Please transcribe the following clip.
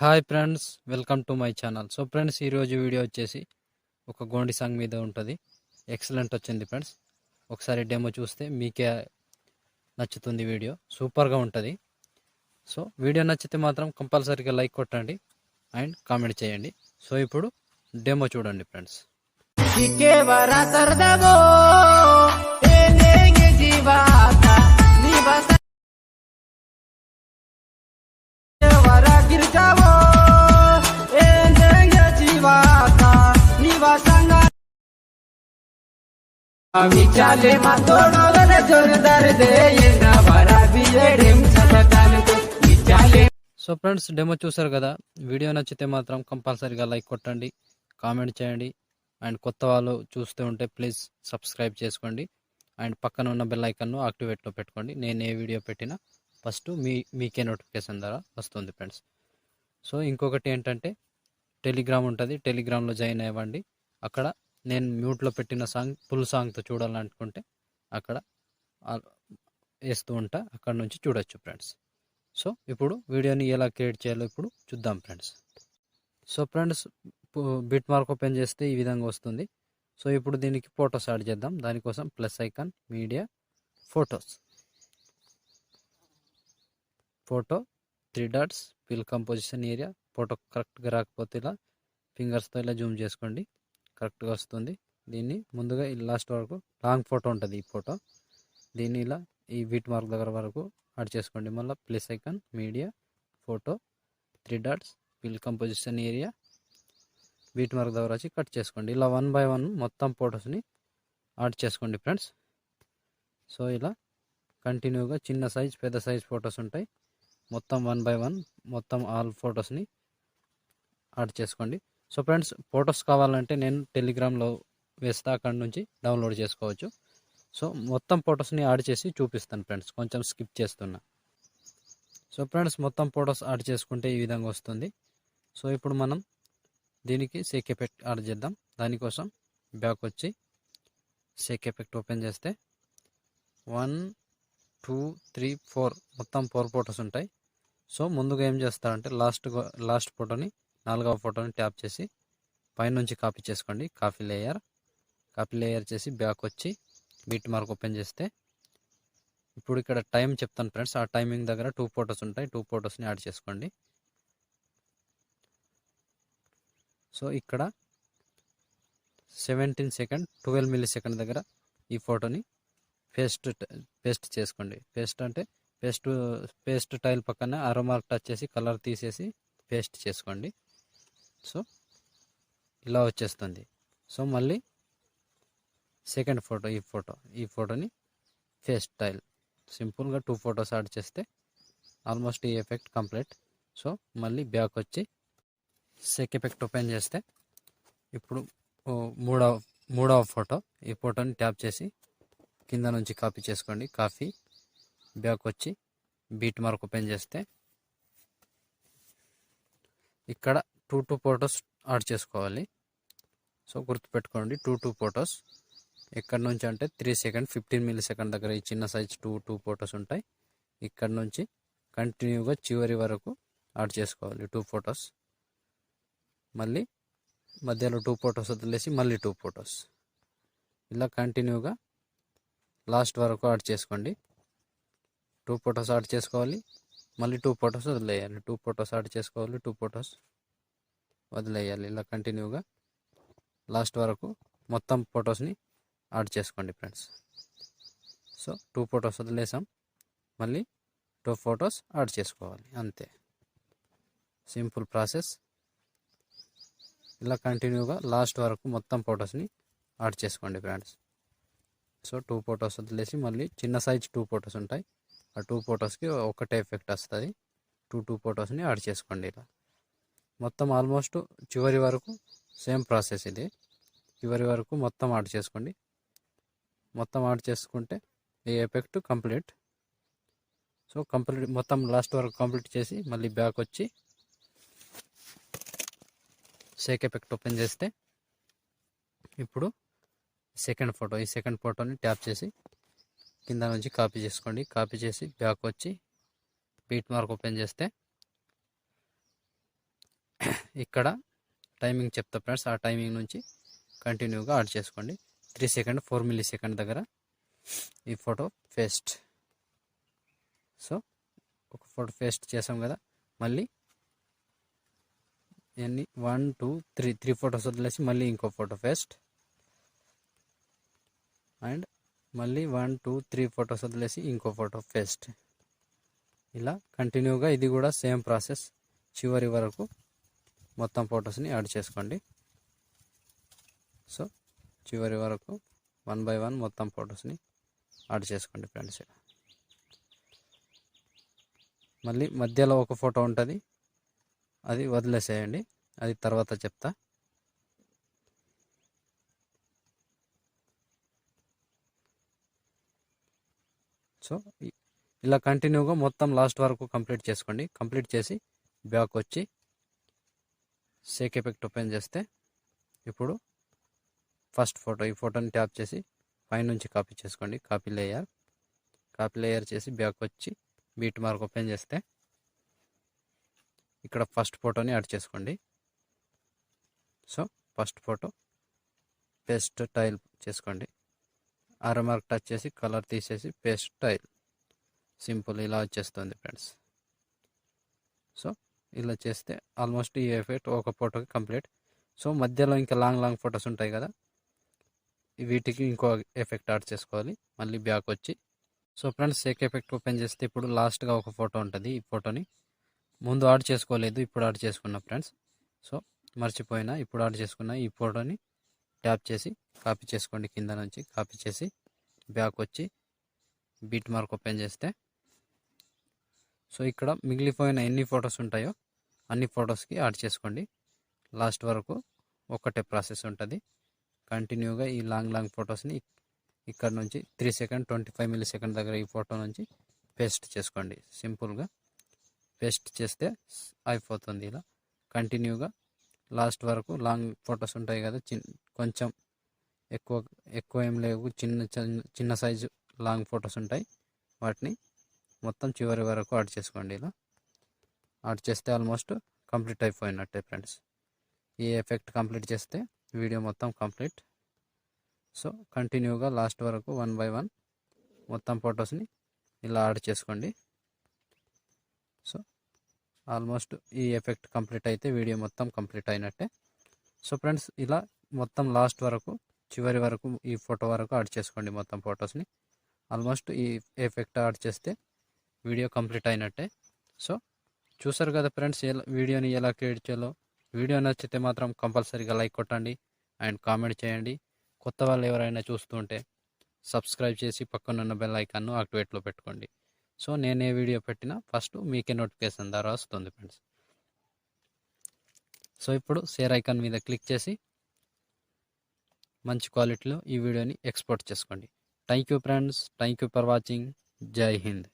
Hi friends, welcome to my channel. So friends, ఈరోజు video వచ్చేసి ఒక గోండి సాంగ్ మీద ఉంటుంది. ఎక్సలెంట్ వచ్చింది ఫ్రెండ్స్. ఒకసారి డెమో చూస్తే మీకే నచ్చుతుంది. వీడియో సూపర్గా ఉంటుంది. సో వీడియో నచ్చితే మాత్రం కంపల్సరీగా లైక్ కొట్టండి అండ్ కామెంట్ చేయండి. సో ఇప్పుడు డెమో చూడండి ఫ్రెండ్స్. సో ఫ్రెండ్స్, డెమో చూసారు కదా. వీడియో నచ్చితే మాత్రం కంపల్సరీగా లైక్ కొట్టండి, కామెంట్ చేయండి అండ్ కొత్త వాళ్ళు చూస్తూ ఉంటే ప్లీజ్ సబ్స్క్రైబ్ చేసుకోండి అండ్ పక్కన ఉన్న బెల్ ఐకాన్ను యాక్టివేట్లో పెట్టుకోండి. నేను ఏ వీడియో పెట్టినా ఫస్ట్ మీకే నోటిఫికేషన్ ద్వారా వస్తుంది ఫ్రెండ్స్. సో ఇంకొకటి ఏంటంటే టెలిగ్రామ్ ఉంటుంది. టెలిగ్రామ్లో జాయిన్ అవ్వండి. అక్కడ నేను మ్యూట్లో పెట్టిన సాంగ్ ఫుల్ సాంగ్తో చూడాలనుకుంటే అక్కడ వేస్తూ ఉంటా, అక్కడ నుంచి చూడొచ్చు ఫ్రెండ్స్. సో ఇప్పుడు వీడియోని ఎలా క్రియేట్ చేయాలో ఇప్పుడు చూద్దాం friends. So friends, bit mark open చేస్తే ఈ విధంగా వస్తుంది. సో ఇప్పుడు దీనికి ఫొటోస్ యాడ్ చేద్దాం. దానికోసం plus icon, media, photos, photo, 3 dots, fill composition area. Photo కరెక్ట్గా రాకపోతే ఇలా ఫింగర్స్తో ఇలా జూమ్ చేసుకోండి, కరెక్ట్గా వస్తుంది. దీన్ని ముందుగా లాస్ట్ వరకు లాంగ్ ఫోటో ఉంటుంది. ఈ ఫోటో దీన్ని ఇలా ఈ బిట్ మార్క్ దగ్గర వరకు యాడ్ చేసుకోండి. మళ్ళీ plus icon, media, photo, 3 dots, fill composition area, beat mark దగ్గర వచ్చి కట్ చేసుకోండి. ఇలా 1 by 1 మొత్తం ఫొటోస్ని యాడ్ చేసుకోండి ఫ్రెండ్స్. సో ఇలా కంటిన్యూగా చిన్న సైజ్, పెద్ద సైజ్ ఫొటోస్ ఉంటాయి. మొత్తం 1 by 1 మొత్తం ఆల్ ఫొటోస్ని యాడ్ చేసుకోండి. సో ఫ్రెండ్స్, ఫొటోస్ కావాలంటే నేను టెలిగ్రామ్లో వేస్తా, అక్కడ నుంచి డౌన్లోడ్ చేసుకోవచ్చు. సో మొత్తం ఫొటోస్ని యాడ్ చేసి చూపిస్తాను ఫ్రెండ్స్, కొంచెం స్కిప్ చేస్తున్నా. సో ఫ్రెండ్స్, మొత్తం ఫొటోస్ యాడ్ చేసుకుంటే ఈ విధంగా వస్తుంది. సో ఇప్పుడు మనం దీనికి షేక్ ఎఫెక్ట్ యాడ్ చేద్దాం. దానికోసం బ్యాక్ వచ్చి షేక్ ఎఫెక్ట్ ఓపెన్ చేస్తే 1 2 3 4 మొత్తం 4 ఫొటోస్ ఉంటాయి. సో ముందుగా ఏం చేస్తారంటే లాస్ట్ ఫోటోని, 4వ ఫోటోని ట్యాప్ చేసి పైనుంచి కాపీ చేసుకోండి. కాపీ లేయర్ చేసి బ్యాక్ వచ్చి బీట్ మార్క్ ఓపెన్ చేస్తే ఇప్పుడు ఇక్కడ టైం చెప్తాను ఫ్రెండ్స్. ఆ టైమింగ్ దగ్గర 2 ఫొటోస్ ఉంటాయి. 2 ఫొటోస్ని యాడ్ చేసుకోండి. సో ఇక్కడ 17 సెకండ్ 12 మిల్లీ సెకండ్ దగ్గర ఈ ఫోటోని పేస్ట్ చేసుకోండి. పేస్ట్ అంటే పేస్ట్ టైల్ పక్కన అరో మార్క్ టచ్ చేసి కలర్ తీసేసి పేస్ట్ చేసుకోండి. సో ఇలా వచ్చేస్తుంది. సో మళ్ళీ సెకండ్ ఫోటో, ఈ ఫోటోని పేస్ట్ టైల్ సింపుల్గా 2 ఫొటోస్ యాడ్ చేస్తే ఆల్మోస్ట్ ఈ ఎఫెక్ట్ కంప్లీట్. సో మళ్ళీ బ్యాక్ వచ్చి షేక్ ఎఫెక్ట్ ఓపెన్ చేస్తే ఇప్పుడు మూడవ ఫోటో, ఈ ఫోటోని ట్యాప్ చేసి కింద నుంచి కాపీ చేసుకోండి. కాపీ బ్యాక్ వచ్చి బీట్ మార్క్ ఓపెన్ చేస్తే ఇక్కడ 2 ఫొటోస్ యాడ్ చేసుకోవాలి. సో గుర్తుపెట్టుకోండి, 2 ఫొటోస్. ఇక్కడ నుంచి అంటే 3 సెకండ్ 15 మిల్లీ సెకండ్ దగ్గర ఈ చిన్న సైజ్ 2 ఫొటోస్ ఉంటాయి. ఇక్కడ నుంచి కంటిన్యూగా చివరి వరకు యాడ్ చేసుకోవాలి 2 ఫొటోస్. మళ్ళీ మధ్యలో 2 ఫొటోస్ వదిలేసి మళ్ళీ 2 ఫొటోస్. ఇలా కంటిన్యూగా లాస్ట్ వరకు యాడ్ చేసుకోండి. 2 ఫొటోస్ యాడ్ చేసుకోవాలి, మళ్ళీ 2 ఫొటోస్ వదిలేయాలి. 2 ఫొటోస్ యాడ్ చేసుకోవాలి, 2 ఫొటోస్ వదిలేయాలి. ఇలా కంటిన్యూగా లాస్ట్ వరకు మొత్తం ఫొటోస్ని యాడ్ చేసుకోండి ఫ్రెండ్స్. సో 2 ఫొటోస్ వదిలేసాం, మళ్ళీ 2 ఫొటోస్ యాడ్ చేసుకోవాలి. అంతే, సింపుల్ ప్రాసెస్. ఇలా కంటిన్యూగా లాస్ట్ వరకు మొత్తం ఫొటోస్ని యాడ్ చేసుకోండి ఫ్రెండ్స్. సో 2 ఫొటోస్ వదిలేసి మళ్ళీ చిన్న సైజ్ 2 ఫొటోస్ ఉంటాయి. ఆ 2 ఫొటోస్కి ఒకటే ఎఫెక్ట్ వస్తుంది. 2 ఫొటోస్ని యాడ్ చేసుకోండి. ఇలా మొత్తం ఆల్మోస్ట్ చివరి వరకు సేమ్ ప్రాసెస్ ఇది. చివరి వరకు మొత్తం యాడ్ చేసుకోండి. మొత్తం యాడ్ చేసుకుంటే ఈ ఎఫెక్ట్ కంప్లీట్. సో కంప్లీట్ మొత్తం లాస్ట్ వరకు కంప్లీట్ చేసి మళ్ళీ బ్యాక్ వచ్చి షేక్ ఎఫెక్ట్ ఓపెన్ చేస్తే ఇప్పుడు ఈ సెకండ్ ఫోటోని ట్యాప్ చేసి కింద నుంచి కాపీ చేసుకోండి. కాపీ చేసి బ్యాక్ వచ్చి బీట్ మార్క్ ఓపెన్ చేస్తే ఇక్కడ టైమింగ్ చెప్తా ఫ్రెండ్స్, ఆ టైమింగ్ నుంచి కంటిన్యూగా యాడ్ చేసుకోండి. 3 సెకండ్ 4 మిల్లీ సెకండ్ దగ్గర ఈ ఫోటో పేస్ట్. సో ఒక ఫోటో పేస్ట్ చేసాం కదా, మళ్ళీ ఎన్ని 1 2 3 ఫొటోస్ వదిలేసి మళ్ళీ ఇంకో ఫోటో పేస్ట్, అండ్ మళ్ళీ 1 2 3 ఫొటోస్ వదిలేసి ఇంకో ఫోటో పేస్ట్. ఇలా కంటిన్యూగా ఇది కూడా సేమ్ ప్రాసెస్ చివరి వరకు మొత్తం ఫొటోస్ని యాడ్ చేసుకోండి. సో చివరి వరకు 1 బై 1 మొత్తం ఫొటోస్ని యాడ్ చేసుకోండి ఫ్రెండ్స్. మళ్ళీ మధ్యలో ఒక ఫోటో ఉంటుంది, అది వదిలేసేయండి, అది తర్వాత చెప్తా. సో ఇలా కంటిన్యూగా మొత్తం లాస్ట్ వరకు కంప్లీట్ చేసుకోండి. కంప్లీట్ చేసి బ్యాక్ వచ్చి షేక్ ఎఫెక్ట్ ఓపెన్ చేస్తే ఇప్పుడు ఫస్ట్ ఫోటో, ఈ ఫోటోని ట్యాప్ చేసి పైనుంచి కాపీ చేసుకోండి. కాపీ లేయర్ చేసి బ్యాక్ వచ్చి బీట్ మార్క్ ఓపెన్ చేస్తే ఇక్కడ ఫస్ట్ ఫోటోని యాడ్ చేసుకోండి. So first photo paste tile చేసుకోండి. ఆరో మార్క్ టచ్ చేసి కలర్ తీసేసి పేస్ట్ టైల్, సింపుల్ ఇలా వచ్చేస్తుంది ఫ్రెండ్స్. సో ఇలా చేస్తే ఆల్మోస్ట్ ఈ ఎఫెక్ట్ ఒక ఫోటోకి కంప్లీట్. సో మధ్యలో ఇంకా లాంగ్ ఫొటోస్ ఉంటాయి కదా, వీటికి ఇంకో ఎఫెక్ట్ యాడ్ చేసుకోవాలి. మళ్ళీ బ్యాక్ వచ్చి so friends Sheikh effect open చేస్తే ఇప్పుడు లాస్ట్గా ఒక ఫోటో ఉంటుంది. ఈ ఫోటోని ముందు యాడ్ చేసుకోలేదు, ఇప్పుడు యాడ్ చేసుకున్నా ఫ్రెండ్స్. సో మర్చిపోయినా, ఇప్పుడు యాడ్ చేసుకున్న ఈ ఫోటోని ట్యాప్ చేసి కాపీ చేసుకోండి. కింద నుంచి కాపీ చేసి బ్యాక్ వచ్చి బీట్ మార్క్ ఓపెన్ చేస్తే సో ఇక్కడ మిగిలిపోయిన ఎన్ని ఫొటోస్ ఉంటాయో అన్ని ఫొటోస్కి యాడ్ చేసుకోండి. లాస్ట్ వరకు ఒకటే ప్రాసెస్ ఉంటుంది. కంటిన్యూగా ఈ లాంగ్ ఫొటోస్ని ఇక్కడ నుంచి 3 సెకండ్ 25 మిల్లీ సెకండ్ దగ్గర ఈ ఫోటో నుంచి పేస్ట్ చేసుకోండి. సింపుల్గా పేస్ట్ చేస్తే అయిపోతుంది. ఇలా కంటిన్యూగా లాస్ట్ వరకు లాంగ్ ఫొటోస్ ఉంటాయి కదా, కొంచెం ఎక్కువ ఏం లేవు, చిన్న సైజు లాంగ్ ఫొటోస్ ఉంటాయి, వాటిని మొత్తం చివరి వరకు యాడ్ చేసుకోండి. ఇలా యాడ్ చేస్తే ఆల్మోస్ట్ కంప్లీట్ అయిపోయినట్టే ఫ్రెండ్స్. ఈ ఎఫెక్ట్ కంప్లీట్ చేస్తే వీడియో మొత్తం కంప్లీట్. సో కంటిన్యూగా లాస్ట్ వరకు 1 బై 1 మొత్తం ఫొటోస్ని ఇలా యాడ్ చేసుకోండి. సో ఆల్మోస్ట్ ఈ ఎఫెక్ట్ కంప్లీట్ అయితే వీడియో మొత్తం కంప్లీట్ అయినట్టే. సో ఫ్రెండ్స్ ఇలా మొత్తం లాస్ట్ వరకు చివరి వరకు ఈ ఫోటో వరకు యాడ్ చేసుకోండి మొత్తం ఫొటోస్ని. ఆల్మోస్ట్ ఈ ఎఫెక్ట్ యాడ్ చేస్తే వీడియో కంప్లీట్ అయినట్టే. సో చూసారు కదా ఫ్రెండ్స్, వీడియోని ఎలా క్రియేట్ చేయాలో. వీడియో నచ్చితే మాత్రం కంపల్సరీగా లైక్ కొట్టండి అండ్ కామెంట్ చేయండి. కొత్త వాళ్ళు ఎవరైనా చూస్తుంటే సబ్స్క్రైబ్ చేసి పక్కనున్న బెల్ ఐకాన్ను యాక్టివేట్లో పెట్టుకోండి. సో నేను ఏ వీడియో పెట్టినా ఫస్ట్ మీకే నోటిఫికేషన్ ద్వారా వస్తుంది ఫ్రెండ్స్. సో ఇప్పుడు షేర్ ఐకాన్ మీద క్లిక్ చేసి మంచి క్వాలిటీలో ఈ వీడియోని ఎక్స్పోర్ట్ చేసుకోండి. Thank you friends, thank you for watching. జై హింద్.